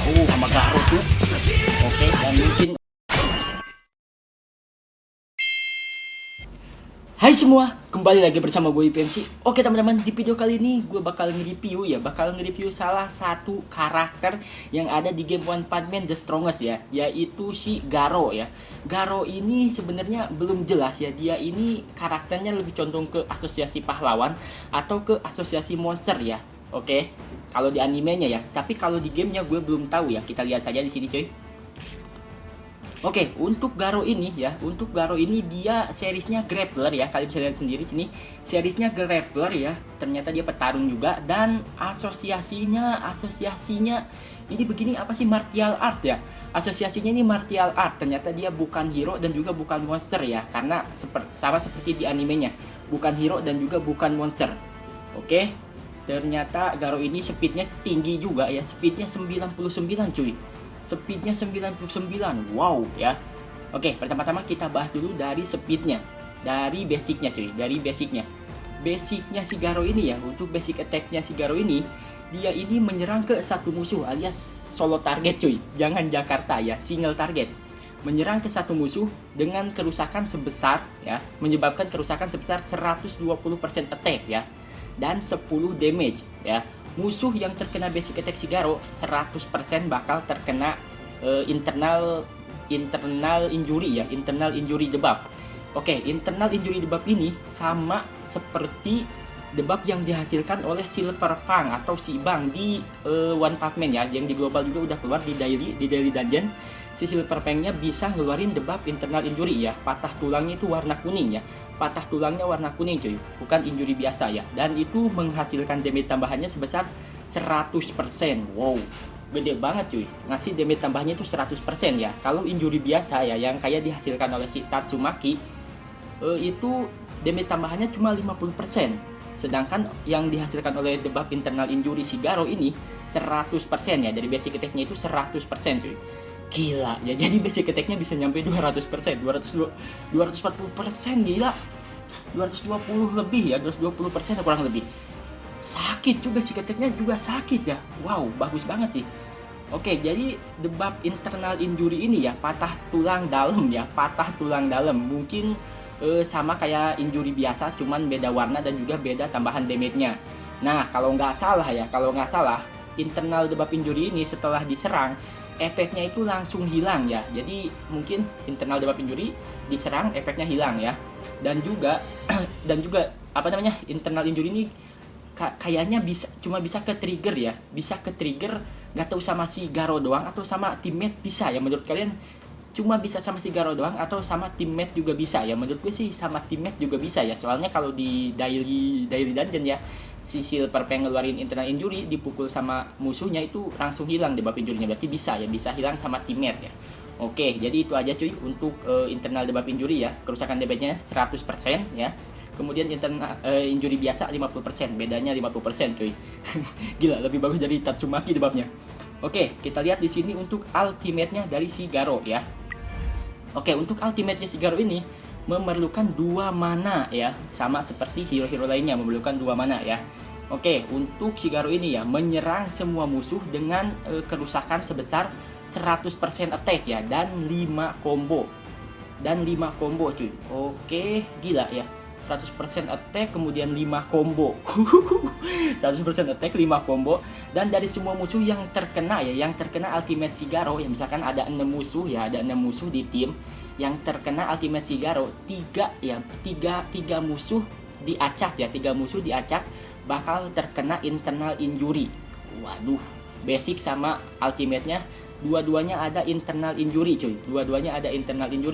sama Garo tuh. Oke, dan mungkin hai semua, kembali lagi bersama gue IPMC. Oke teman-teman, di video kali ini gue bakal nge-review salah satu karakter yang ada di game One Punch Man The Strongest ya, yaitu si Garo ya. Garo ini sebenarnya belum jelas ya, dia ini karakternya lebih condong ke asosiasi pahlawan atau ke asosiasi monster ya. Oke, kalau di animenya ya, tapi kalau di gamenya gue belum tahu ya. Kita lihat saja di sini cuy. Oke, untuk Garo ini dia seriesnya grappler ya. Kalian bisa lihat sendiri sini, seriesnya grappler ya. Ternyata dia petarung juga, dan asosiasinya ini begini, apa sih, martial art ya. Asosiasinya ini martial art. Ternyata dia bukan hero dan juga bukan monster ya, karena sama seperti di animenya, bukan hero dan juga bukan monster. Oke. Ternyata Garo ini speednya tinggi juga ya, speednya 99 cuy. Speednya 99, wow ya. Oke, pertama-tama kita bahas dulu dari speednya, dari basicnya cuy, dari basicnya si Garo ini ya. Untuk basic attacknya si Garo ini, dia ini menyerang ke satu musuh alias solo target cuy, jangan Jakarta ya, single target. Menyerang ke satu musuh dengan kerusakan sebesar ya, menyebabkan kerusakan sebesar 120% attack ya, dan 10 damage ya. Musuh yang terkena basic attack si Garo 100% bakal terkena internal injury ya, internal injury debuff. Oke, internal injury debuff ini sama seperti debuff yang dihasilkan oleh Silver Punk atau si Bang di One Punch Man ya, yang di global juga udah keluar di daily dungeon. Si Silver Punk-nya bisa ngeluarin debuff internal injury ya, patah tulangnya itu warna kuning ya. Patah tulangnya warna kuning cuy, bukan injury biasa ya. Dan itu menghasilkan damage tambahannya sebesar 100%. Wow, gede banget cuy. Ngasih damage tambahannya itu 100% ya. Kalau injury biasa ya, yang kayak dihasilkan oleh si Tatsumaki, itu damage tambahannya cuma 50%. Sedangkan yang dihasilkan oleh debuff internal injury si Garo ini 100% ya. Dari basic attack-nya itu 100% cuy. Gila ya, jadi basic attack-nya bisa nyampe 200%, 240%, gila. 220 lebih ya, 220% kurang lebih. Sakit juga, basic attack-nya juga sakit ya. Wow, bagus banget sih. Oke, jadi debuff internal injury ini ya, patah tulang dalam ya, patah tulang dalam. Mungkin sama kayak injury biasa, cuman beda warna dan juga beda tambahan damage-nya. Nah, kalau nggak salah, internal debuff injury ini setelah diserang, efeknya itu langsung hilang ya. Jadi mungkin internal debuff injury diserang, efeknya hilang ya. Dan juga apa namanya, internal injury ini kayaknya cuma bisa ke trigger ya, bisa ke trigger, nggak tahu sama si Garo doang atau sama teammate bisa ya. Menurut kalian cuma bisa sama si Garo doang atau sama teammate juga bisa ya? Menurut gue sih sama teammate juga bisa ya, soalnya kalau di daily dungeon ya, si Silver Punk ngeluarin internal injury, dipukul sama musuhnya itu langsung hilang debuff injury-nya. Berarti bisa ya, bisa hilang sama teammate ya. Oke, jadi itu aja cuy untuk internal debuff injury ya. Kerusakan damage-nya 100% ya. Kemudian internal injury biasa 50%, bedanya 50% cuy. Gila, lebih bagus dari Tatsumaki debuff-nya. Oke, kita lihat di sini untuk ultimate-nya dari si Garo ya. Oke, untuk ultimate-nya si Garo ini memerlukan 2 mana ya, sama seperti hero-hero lainnya memerlukan 2 mana ya. Oke, untuk si Garo ini ya, menyerang semua musuh dengan kerusakan sebesar 100% attack ya, dan 5 combo cuy. Oke, gila ya, 100% attack kemudian 5 combo. 100% attack 5 combo, dan dari semua musuh yang terkena ultimate si Garo ya, misalkan ada 6 musuh ya, ada 6 musuh di tim yang terkena ultimate si Garo, 3 musuh diacak ya, 3 musuh diacak bakal terkena internal injury. Waduh, basic sama ultimate-nya dua-duanya ada internal injury cuy,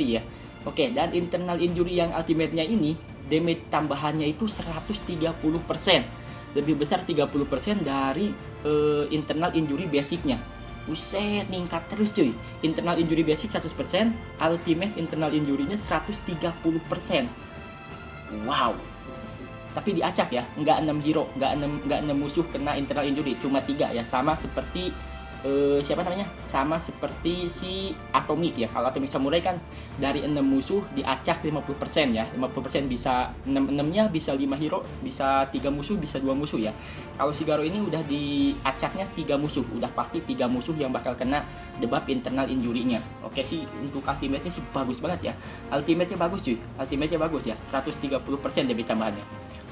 ya. Oke, dan internal injury yang ultimate-nya ini damage tambahannya itu 130%, lebih besar 30% dari internal injury basicnya. Buset, ningkat terus cuy. Internal injury basic 100%, ultimate internal injury-nya 130%. Wow. Tapi diacak ya, nggak 6 hero, nggak 6 musuh kena internal injury, cuma 3 ya, sama seperti siapa namanya, sama seperti si Atomic ya. Kalau Atomic Samurai kan dari 6 musuh diacak 50% ya, 50% bisa 6-nya bisa 5 hero, bisa 3 musuh, bisa 2 musuh ya. Kalau si Garo ini udah diacaknya 3 musuh, udah pasti 3 musuh yang bakal kena debuff internal injury-nya. Oke sih, untuk ultimate-nya sih bagus banget ya. Ultimate-nya bagus cuy, ultimate-nya bagus ya, 130% damage tambahannya.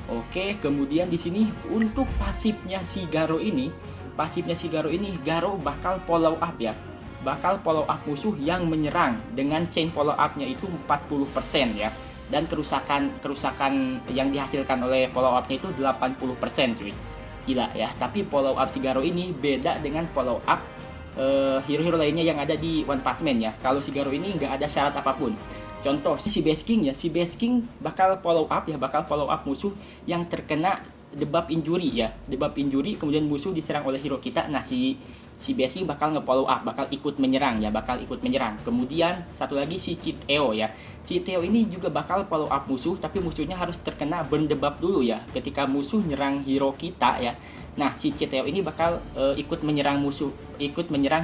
Oke, kemudian di sini untuk pasifnya si Garo ini, Garo bakal follow up ya. Bakal follow up musuh yang menyerang dengan chain follow up-nya itu 40% ya. Dan kerusakan yang dihasilkan oleh follow up-nya itu 80% cuy. Gila ya, tapi follow up si Garo ini beda dengan follow up hero-hero lainnya yang ada di One Punch Man ya. Kalau si Garo ini nggak ada syarat apapun. Contoh si Base King ya, si Base King bakal follow up ya, bakal follow up musuh yang terkena debuff injury ya, debuff injury, kemudian musuh diserang oleh hero kita. Nah si Base King bakal nge-follow up, bakal ikut menyerang ya, bakal ikut menyerang. Kemudian satu lagi si Chiteo ya, Chiteo ini juga bakal follow up musuh, tapi musuhnya harus terkena burn debuff dulu ya ketika musuh nyerang hero kita ya. Nah si Chiteo ini bakal ikut menyerang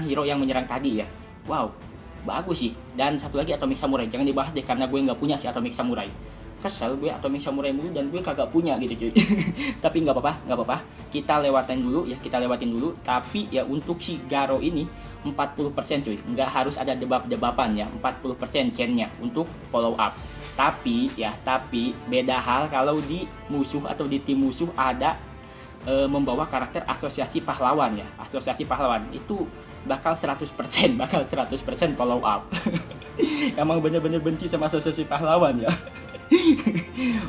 hero yang menyerang tadi ya. Wow, bagus sih. Dan satu lagi Atomic Samurai, jangan dibahas deh karena gue nggak punya si Atomic Samurai. Kesel gue Atomic Samurai mulu dan gue kagak punya gitu cuy. Tapi nggak apa-apa, kita lewatin dulu. Tapi ya untuk si Garo ini 40% cuy, nggak harus ada debuff-debufan ya, 40% chainnya untuk follow up. Tapi beda hal kalau di musuh atau di tim musuh ada membawa karakter asosiasi pahlawan ya. Asosiasi pahlawan itu bakal 100% follow up. Emang bener-bener benci sama asosiasi pahlawan ya.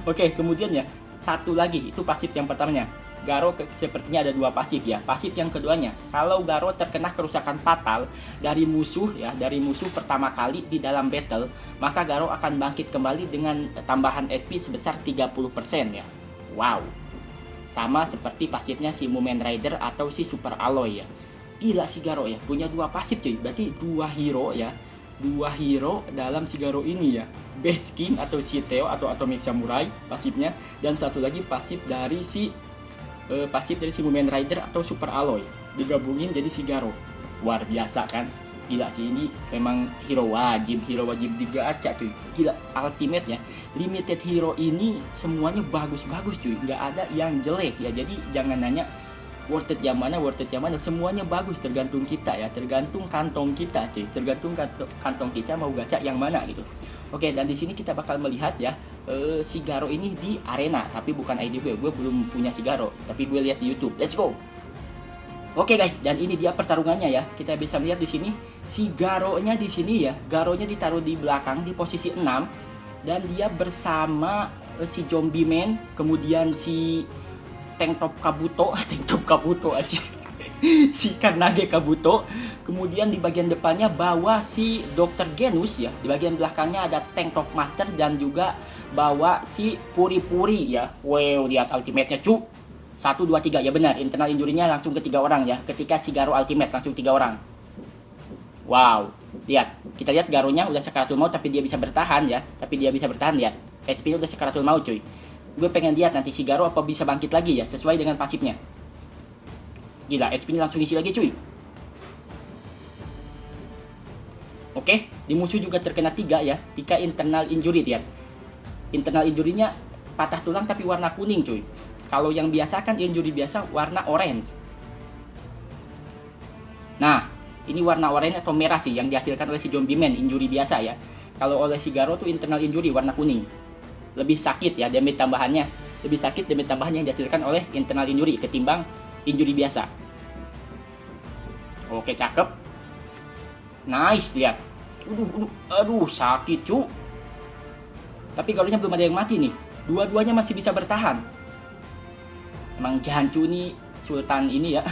Oke, kemudian ya satu lagi itu pasif yang pertamanya. Garo sepertinya ada 2 pasif ya. Pasif yang keduanya, kalau Garo terkena kerusakan fatal dari musuh pertama kali di dalam battle, maka Garo akan bangkit kembali dengan tambahan HP sebesar 30% ya. Wow, sama seperti pasifnya si Mumen Rider atau si Super Alloy ya. Gila si Garo ya, punya 2 pasif cuy. Berarti 2 hero ya, 2 hero dalam si Garo ini ya. Base King atau Chiteo atau Atomic Samurai pasifnya, dan satu lagi pasif dari si Mumen Rider atau Super Alloy digabungin jadi si Garo. Luar biasa kan? Gila sih, ini memang hero wajib digacha cuy. Gila, ultimate ya. Limited hero ini semuanya bagus-bagus cuy, nggak ada yang jelek ya. Jadi jangan nanya worth it yang mana, semuanya bagus, tergantung kita ya, tergantung kantong kita cuy, kantong kita mau gacha yang mana gitu. Oke, dan di sini kita bakal melihat ya si Garo ini di arena, tapi bukan ID gue belum punya si Garo, tapi gue lihat di YouTube. Let's go. Oke guys, dan ini dia pertarungannya ya. Kita bisa melihat di sini si Garo-nya di sini ya, Garo-nya ditaruh di belakang di posisi 6 dan dia bersama si Zombie Man, kemudian si Tank Top Kabuto aja. Si Kanage Kabuto. Kemudian di bagian depannya bawa si Dr. Genus ya. Di bagian belakangnya ada Tank Top Master dan juga bawa si Puri ya. Wow, lihat ultimate-nya cu. 1 2 3 ya benar. Internal injury-nya langsung ke 3 orang ya. Ketika si Garo ultimate langsung 3 orang. Wow, lihat. Kita lihat Garonya udah sekaratul maut tapi dia bisa bertahan ya. Lihat. HP-nya udah sekaratul maut cuy. Gue pengen lihat nanti si Garo apa bisa bangkit lagi ya sesuai dengan pasifnya. Gila, HP-nya langsung isi lagi cuy. Oke, di musuh juga terkena 3 ya. 3 internal injury lihat. Internal injury-nya patah tulang tapi warna kuning cuy. Kalau yang biasa kan injury biasa warna orange. Nah, ini warna orange atau merah sih yang dihasilkan oleh si Zombie Man, injury biasa ya. Kalau oleh si Garo tuh internal injury warna kuning. Lebih sakit ya damage tambahannya. Yang dihasilkan oleh internal injury ketimbang injury biasa. Oke, cakep. Nice, lihat. Aduh, sakit cu. Tapi Garunya belum ada yang mati nih. Dua-duanya masih bisa bertahan. Emang Jancu nih Sultan ini ya.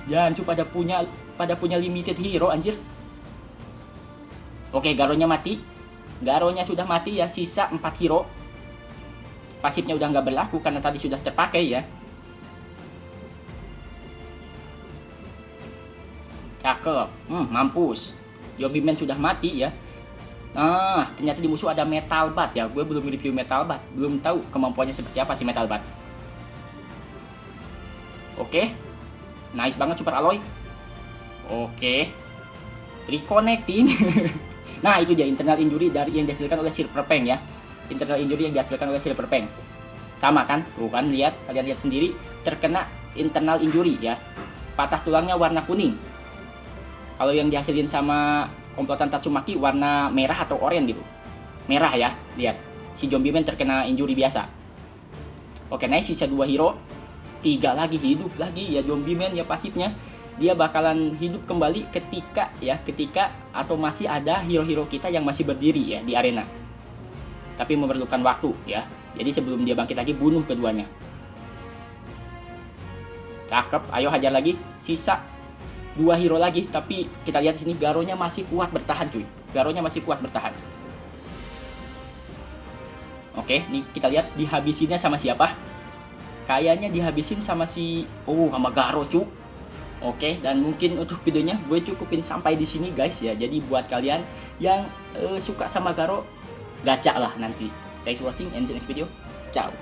Jancu pada punya limited hero anjir. Oke, Garonya mati. Garonya sudah mati ya, sisa 4 hero. Pasifnya udah nggak berlaku karena tadi sudah terpakai ya. Cakep, mampus. Zombie Man sudah mati ya. Nah, ternyata di musuh ada Metal Bat ya. Gue belum review Metal Bat, belum tahu kemampuannya seperti apa sih Metal Bat. Oke, nice banget Super Alloy. Oke. Reconnecting. Nah, itu dia internal injury dari yang dihasilkan oleh Silverfang ya. Internal injury yang dihasilkan oleh Silverfang. Sama kan? Tuh kan, kalian lihat sendiri, terkena internal injury ya. Patah tulangnya warna kuning. Kalau yang dihasilin sama komplotan Tatsumaki warna merah atau oranye gitu. Merah ya, lihat. Si Zombie Man terkena injury biasa. Oke, naik sisa 2 hero. 3 lagi hidup lagi ya Zombie Man ya pasifnya. Dia bakalan hidup kembali ketika atau masih ada hero-hero kita yang masih berdiri ya di arena. Tapi memerlukan waktu ya. Jadi sebelum dia bangkit lagi, bunuh keduanya. Cakep, ayo hajar lagi. Sisa 2 hero lagi, tapi kita lihat di sini Garonya masih kuat bertahan cuy. Garonya masih kuat bertahan. Oke, nih kita lihat dihabisinnya sama siapa? Kayaknya dihabisin sama sama Garo cuy. Oke, dan mungkin untuk videonya gue cukupin sampai di sini guys ya. Jadi buat kalian yang suka sama Garo, gacha lah nanti. Thanks for watching and see you next video. Ciao.